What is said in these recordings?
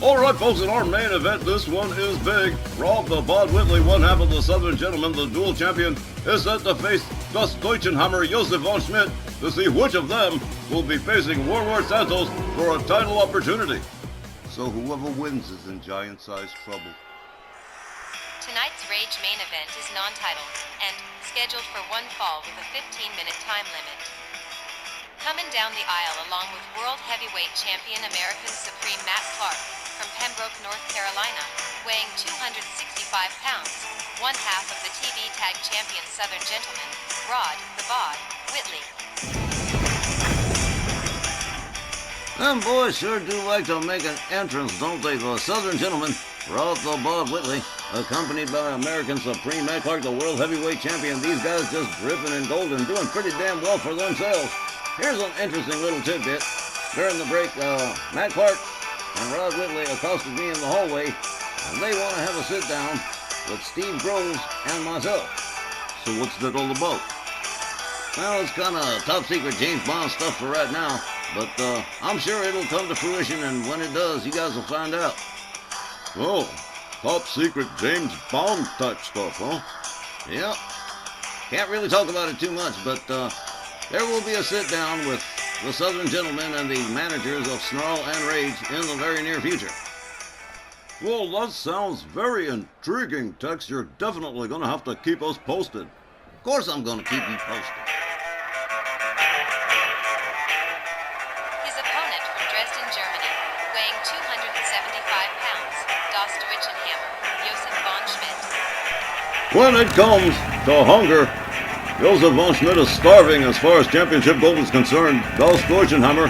Alright folks, in our main event, this one is big. Rob the Bod Whitley, one half of the Southern Gentleman, the dual champion, is set to face Das Deutschenhammer Josef von Schmidt to see which of them will be facing Warlord Santos for a title opportunity. So whoever wins is in giant-sized trouble. Tonight's Rage main event is non-title and scheduled for one fall with a 15-minute time limit. Coming down the aisle along with World Heavyweight Champion American Supreme Matt Clark from Pembroke, North Carolina, weighing 265 pounds, one half of the TV Tag Champion Southern Gentleman, Rod the Bod Whitley. Them boys sure do like to make an entrance, don't they? The Southern Gentleman, Rod the Bod Whitley, accompanied by American Supreme Matt Clark, the World Heavyweight Champion. These guys just dripping in gold and doing pretty damn well for themselves. Here's an interesting little tidbit. During the break, Matt Clark and Rod Whitley accosted me in the hallway, and they want to have a sit-down with Steve Groves and myself. So what's that all about? Well, it's kind of top-secret James Bond stuff for right now, but I'm sure it'll come to fruition, and when it does, you guys will find out. Oh, top-secret James Bond type stuff, huh? Yep. Can't really talk about it too much, but there will be a sit-down with the Southern Gentlemen and the managers of Snarl and Rage in the very near future. Well, that sounds very intriguing, Tex. You're definitely going to have to keep us posted. Of course I'm going to keep you posted. His opponent from Dresden, Germany, weighing 275 pounds, Das Deutschenhammer, Josef von Schmidt. When it comes to hunger, Josef von Schmidt is starving as far as championship gold is concerned. Das Deutschenhammer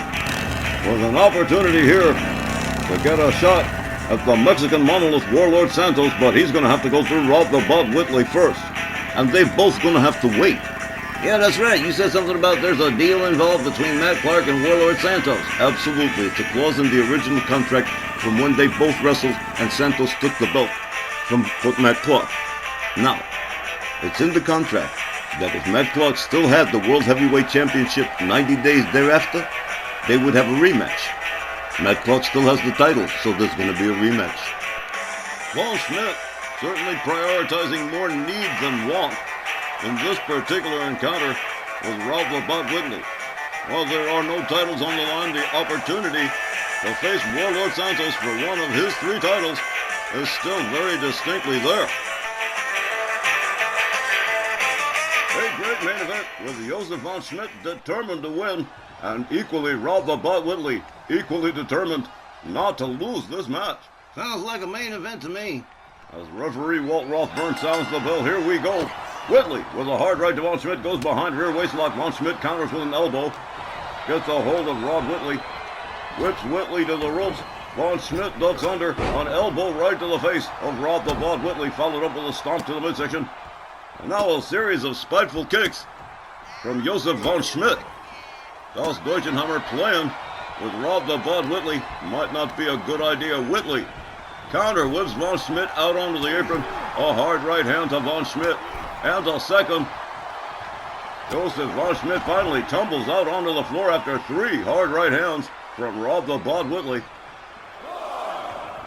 with an opportunity here to get a shot at the Mexican monolith Warlord Santos, but he's going to have to go through Rob the Bod Whitley first. And they're both going to have to wait. Yeah, that's right. You said something about there's a deal involved between Matt Clark and Warlord Santos. Absolutely. It's a clause in the original contract from when they both wrestled and Santos took the belt from Matt Clark. Now, it's in the contract that if Matt Clark still had the World Heavyweight Championship 90 days thereafter, they would have a rematch. Matt Clark still has the title, so there's going to be a rematch. Von Schmidt certainly prioritizing more need than want in this particular encounter with Rob the Bod Whitley. While there are no titles on the line, the opportunity to face Warlord Santos for one of his 3 titles is still very distinctly there. A great main event with Josef von Schmidt determined to win, and equally Rob the Bod Whitley equally determined not to lose this match. Sounds like a main event to me. As referee Walt Rothburn sounds the bell, here we go. Whitley with a hard right to Von Schmidt, goes behind rear waistlock. Von Schmidt counters with an elbow. Gets a hold of Rod Whitley. Whips Whitley to the ropes. Von Schmidt ducks under. An elbow right to the face of Rob the Bod Whitley, followed up with a stomp to the midsection. And now a series of spiteful kicks from Josef von Schmidt. Das Deutschenhammer playing with Rob the Bod Whitley might not be a good idea. Whitley counter whips Von Schmidt out onto the apron. A hard right hand to Von Schmidt. And a second. Josef von Schmidt finally tumbles out onto the floor after 3 hard right hands from Rob the Bod Whitley.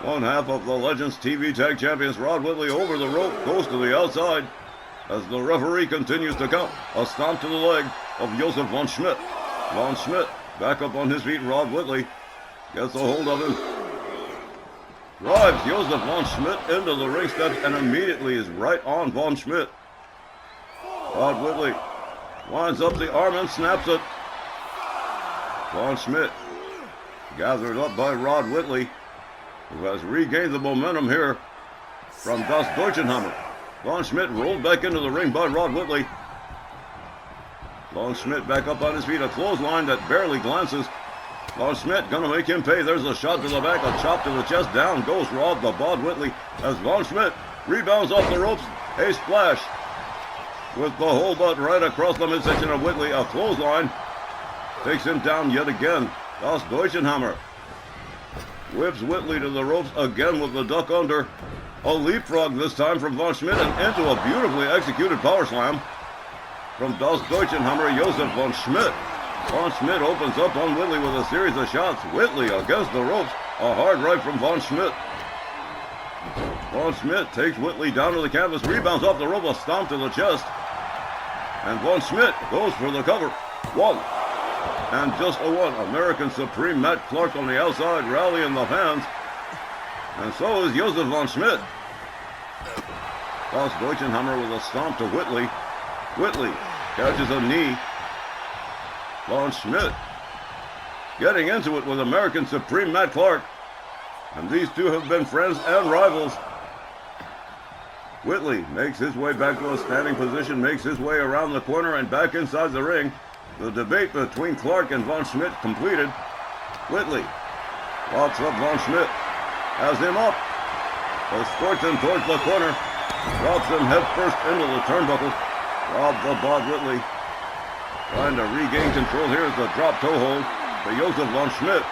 One half of the Legends TV Tag Champions, Rod Whitley, over the rope, goes to the outside as the referee continues to count. A stomp to the leg of Josef von Schmidt. Von Schmidt back up on his feet. Rod Whitley gets a hold of him. Drives Josef von Schmidt into the ring steps and immediately is right on Von Schmidt. Rod Whitley winds up the arm and snaps it. Von Schmidt gathered up by Rod Whitley, who has regained the momentum here from Das Deutschenhammer. Von Schmidt rolled back into the ring by Rod Whitley. Von Schmidt back up on his feet, a clothesline that barely glances. Von Schmidt gonna make him pay. There's a shot to the back, a chop to the chest. Down goes Rob the Bod Whitley as Von Schmidt rebounds off the ropes. A splash with the whole butt right across the midsection of Whitley. A clothesline takes him down yet again. Das Deutschenhammer whips Whitley to the ropes again with the duck under. A leapfrog this time from Von Schmidt and into a beautifully executed power slam from Das Deutschenhammer, Josef von Schmidt. Von Schmidt opens up on Whitley with a series of shots. Whitley against the ropes, A hard right from Von Schmidt. Von Schmidt takes Whitley down to the canvas, rebounds off the rope, a stomp to the chest. And Von Schmidt goes for the cover. 1. And just a 1. American Supreme Matt Clark on the outside, rallying the fans. And so is Josef Von Schmidt. Das Deutschenhammer with a stomp to Whitley. Whitley catches a knee. Von Schmidt getting into it with American Supreme Matt Clark. And these two have been friends and rivals. Whitley makes his way back to a standing position, makes his way around the corner and back inside the ring. The debate between Clark and Von Schmidt completed. Whitley walks up Von Schmidt, has him up, escorts him towards the corner, drops him head first into the turnbuckle. Rob the Bod Whitley trying to regain control. Here's the drop toe hold to Josef Von Schmidt.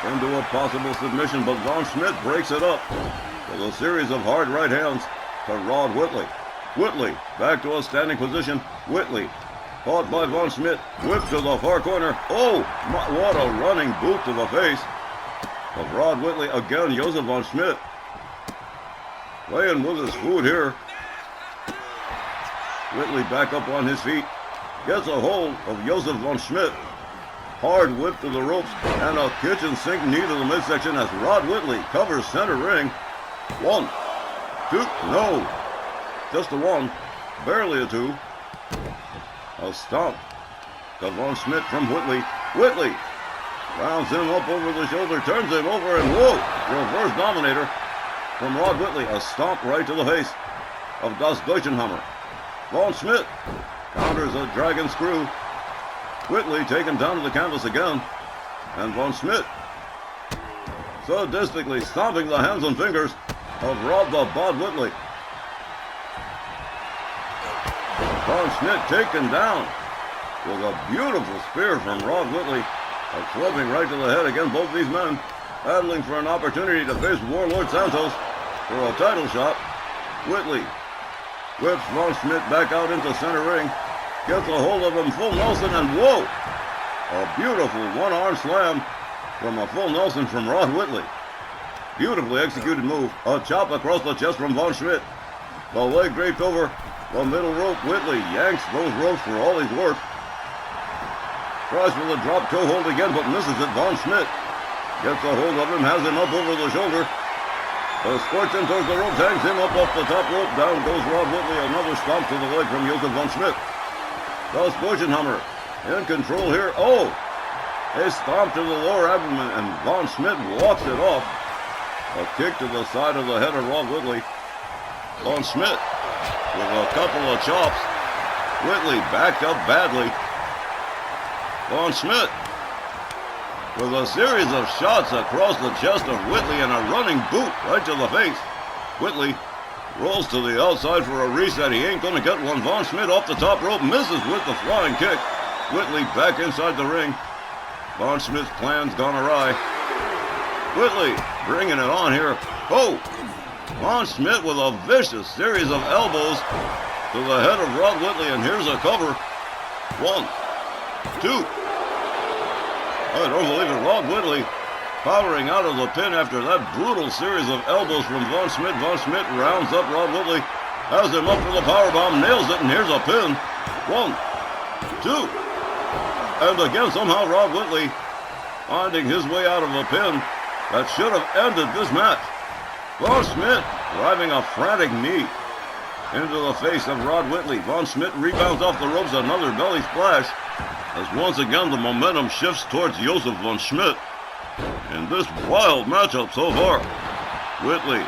Into a possible submission, but Von Schmidt breaks it up with a series of hard right hands to Rod Whitley. Whitley back to a standing position. Whitley caught by Von Schmidt, whipped to the far corner. Oh, what a running boot to the face of Rod Whitley. Again, Josef Von Schmidt playing with his food here. Whitley back up on his feet, gets a hold of Josef Von Schmidt. Hard whip to the ropes and a kitchen sink knee to the midsection as Rod Whitley covers center ring. 1, 2, no, just a 1, barely a 2. A stomp to Von Schmidt from Whitley. Whitley rounds him up over the shoulder, turns him over, and whoa, reverse dominator from Rod Whitley. A stomp right to the face of Das Deutschenhammer. Von Schmidt counters a dragon screw. Whitley taken down to the canvas again, and Von Schmidt sadistically stomping the hands and fingers of Rod the Bod Whitley. Von Schmidt taken down with a beautiful spear from Rod Whitley. A clubbing right to the head. Again, both these men battling for an opportunity to face Warlord Santos for a title shot. Whitley whips Von Schmidt back out into center ring. Gets a hold of him, full Nelson, and whoa! A beautiful one-arm slam from a full Nelson from Rod Whitley. Beautifully executed move. A chop across the chest from Von Schmidt. The leg draped over the middle rope. Whitley yanks those ropes for all he's worth. Tries for the drop toe hold again, but misses it. Von Schmidt gets a hold of him, has him up over the shoulder. Escorts him towards the ropes, hangs him up off the top rope. Down goes Rod Whitley. Another stomp to the leg from Josef Von Schmidt. Das Deutschenhammer in control here. Oh! A stomp to the lower abdomen, and Von Schmidt walks it off. A kick to the side of the head of Rod Whitley. Von Schmidt with a couple of chops. Whitley backed up badly. Von Schmidt with a series of shots across the chest of Whitley and a running boot right to the face. Whitley rolls to the outside for a reset. He ain't gonna get one. Von Schmidt off the top rope, misses with the flying kick. Whitley back inside the ring. Von Schmidt's plan's gone awry. Whitley bringing it on here. Oh! Von Schmidt with a vicious series of elbows to the head of Rod Whitley, and here's a cover. 1, 2. I don't believe it. Rod Whitley powering out of the pin after that brutal series of elbows from Von Schmidt. Von Schmidt rounds up Rod Whitley, has him up for the powerbomb, nails it, and here's a pin. 1, 2. And again, somehow Rod Whitley finding his way out of a pin that should have ended this match. Von Schmidt driving a frantic knee into the face of Rod Whitley. Von Schmidt rebounds off the ropes, another belly splash, as once again the momentum shifts towards Josef Von Schmidt in this wild matchup so far. Whitley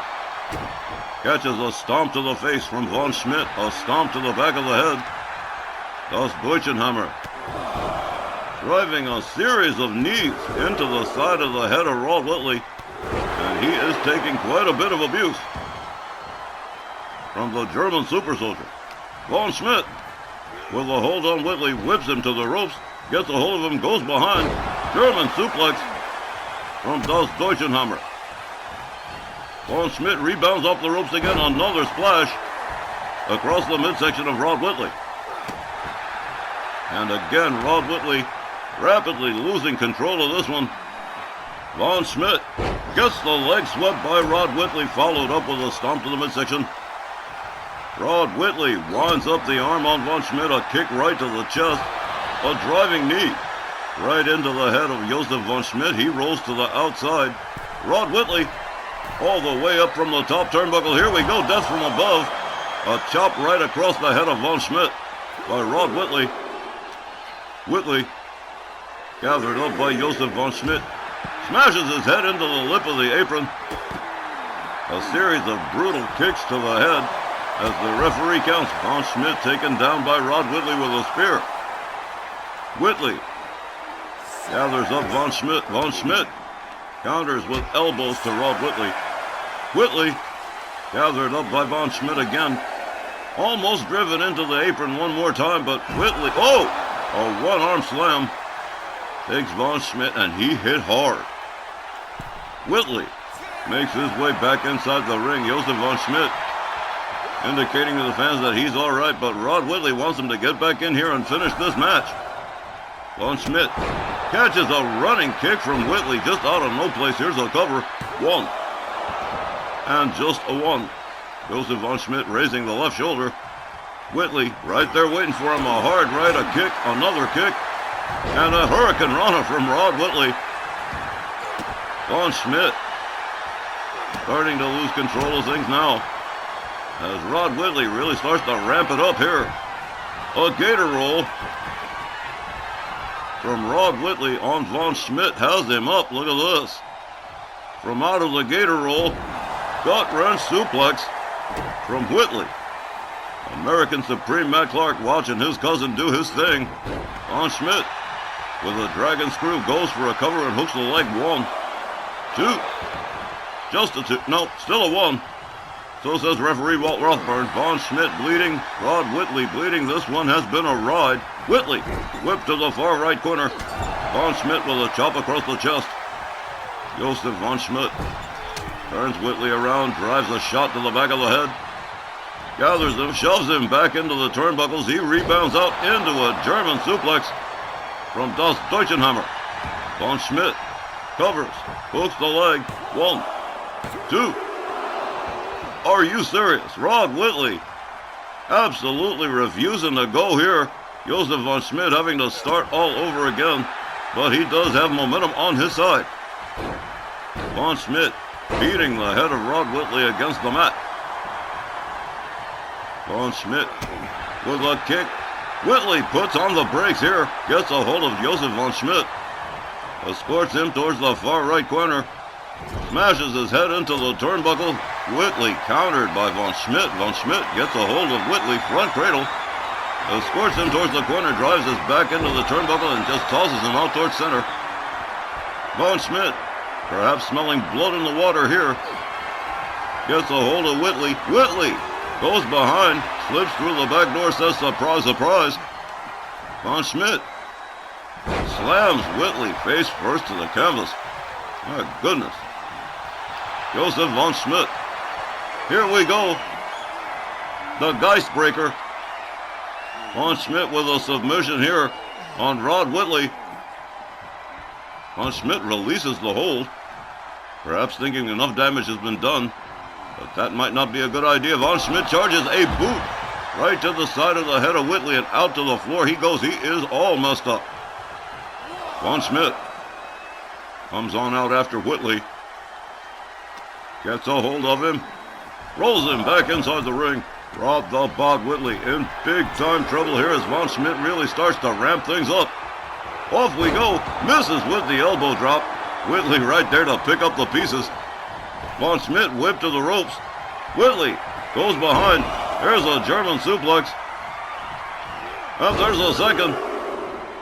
catches a stomp to the face from Von Schmidt, a stomp to the back of the head. Das Deutschenhammer driving a series of knees into the side of the head of Rod Whitley, and he is taking quite a bit of abuse from the German super soldier. Von Schmidt with a hold on Whitley, whips him to the ropes, gets a hold of him, goes behind. German suplex from Das Deutschenhammer. Von Schmidt rebounds off the ropes again, another splash across the midsection of Rod Whitley. And again, Rod Whitley rapidly losing control of this one. Von Schmidt gets the leg swept by Rod Whitley, followed up with a stomp to the midsection. Rod Whitley winds up the arm on Von Schmidt, a kick right to the chest, a driving knee right into the head of Josef Von Schmidt. He rolls to the outside. Rod Whitley all the way up from the top turnbuckle. Here we go, death from above. A chop right across the head of Von Schmidt by Rod Whitley. Whitley, gathered up by Josef Von Schmidt, smashes his head into the lip of the apron. A series of brutal kicks to the head as the referee counts. Von Schmidt taken down by Rod Whitley with a spear. Whitley gathers up Von Schmidt. Von Schmidt counters with elbows to Rod Whitley. Whitley gathered up by Von Schmidt again. Almost driven into the apron one more time, but Whitley, a one-arm slam takes Von Schmidt, and he hit hard. Whitley makes his way back inside the ring. Josef Von Schmidt indicating to the fans that he's all right, but Rod Whitley wants him to get back in here and finish this match. Von Schmidt catches a running kick from Whitley just out of no place. Here's a cover. One. And just a one. Josef Von Schmidt raising the left shoulder. Whitley right there waiting for him. A hard right, a kick, another kick, and a Hurricane Rana from Rod Whitley. Von Schmidt starting to lose control of things now as Rod Whitley really starts to ramp it up here. A gator roll from Rod Whitley on Von Schmidt has him up. Look at this. From out of the gator roll, gut-wrench suplex from Whitley. American Supreme Matt Clark watching his cousin do his thing. Von Schmidt with a dragon screw goes for a cover and hooks the leg. One, two, just a two. No, still a one. So says referee Walt Rothburn. Von Schmidt bleeding, Rod Whitley bleeding. This one has been a ride. Whitley whipped to the far right corner. Von Schmidt with a chop across the chest. Josef Von Schmidt turns Whitley around, drives a shot to the back of the head. Gathers him, shoves him back into the turnbuckles. He rebounds out into a German suplex from Das Deutschenhammer. Von Schmidt covers, hooks the leg. One, two. Are you serious? Rod Whitley absolutely refusing to go here. Josef Von Schmidt having to start all over again, but he does have momentum on his side. Von Schmidt beating the head of Rod Whitley against the mat. Von Schmidt with a kick. Whitley puts on the brakes here, gets a hold of Josef Von Schmidt, escorts him towards the far right corner, smashes his head into the turnbuckle. Whitley countered by Von Schmidt. Von Schmidt gets a hold of Whitley, front cradle, escorts him towards the corner, drives his back into the turnbuckle, and just tosses him out towards center. Von Schmidt, perhaps smelling blood in the water here, gets a hold of Whitley. Whitley goes behind, slips through the back door, says surprise, surprise. Von Schmidt slams Whitley face first to the canvas. My goodness. Josef Von Schmidt. Here we go. The Geistbreaker. Von Schmidt with a submission here on Rod Whitley. Von Schmidt releases the hold, perhaps thinking enough damage has been done, but that might not be a good idea. Von Schmidt charges a boot right to the side of the head of Whitley and out to the floor he goes. He is all messed up. Von Schmidt comes on out after Whitley, gets a hold of him, rolls him back inside the ring. Rod the Bod Whitley in big time trouble here as Von Schmidt really starts to ramp things up. Off we go, misses with the elbow drop. Whitley right there to pick up the pieces. Von Schmidt whipped to the ropes. Whitley goes behind. There's a German suplex. And there's a second.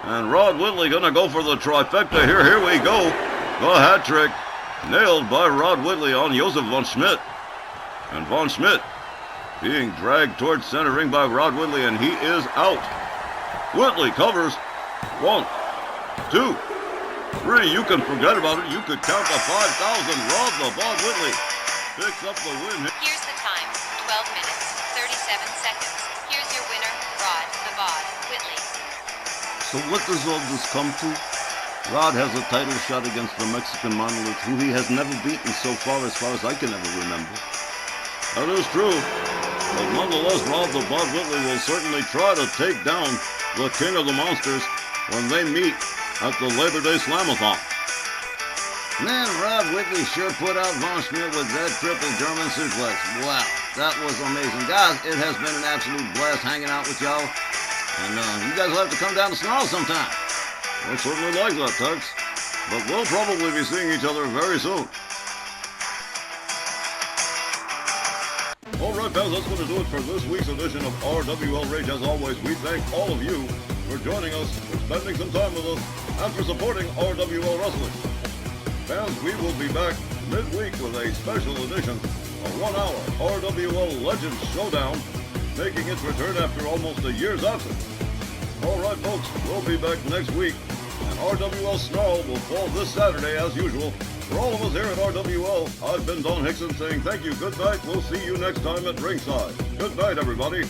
And Rod Whitley gonna go for the trifecta here. Here we go. The hat trick nailed by Rod Whitley on Josef Von Schmidt. And Von Schmidt being dragged towards center ring by Rod Whitley, and he is out. Whitley covers. 1, 2, 3. You can forget about it. You could count to 5,000. Rod the Bod Whitley picks up the win. Here's the time, 12 minutes, 37 seconds. Here's your winner, Rod the Bod Whitley. So what does all this come to? Rod has a title shot against the Mexican Monolith, who he has never beaten so far as I can ever remember. That is true. But nonetheless, Rob the Bod Whitley will certainly try to take down the King of the Monsters when they meet at the Labor Day Slamathon. Man, Rob Whitley sure put out Von Schmidt with that triple German suplex. Wow, that was amazing. Guys, it has been an absolute blast hanging out with y'all. And you guys will have to come down to Snarl sometime. I certainly like that, Tex. But we'll probably be seeing each other very soon. Alright, pals, that's going to do it for this week's edition of RWL Rage. As always, we thank all of you for joining us, for spending some time with us, and for supporting RWL Wrestling. Fans, we will be back midweek with a special edition, a 1-hour RWL Legends Showdown, making its return after almost a year's absence. Alright folks, we'll be back next week, and RWL Snarl will fall this Saturday as usual. For all of us here at RWL, I've been Don Hickson saying thank you, good night, we'll see you next time at ringside. Good night, everybody.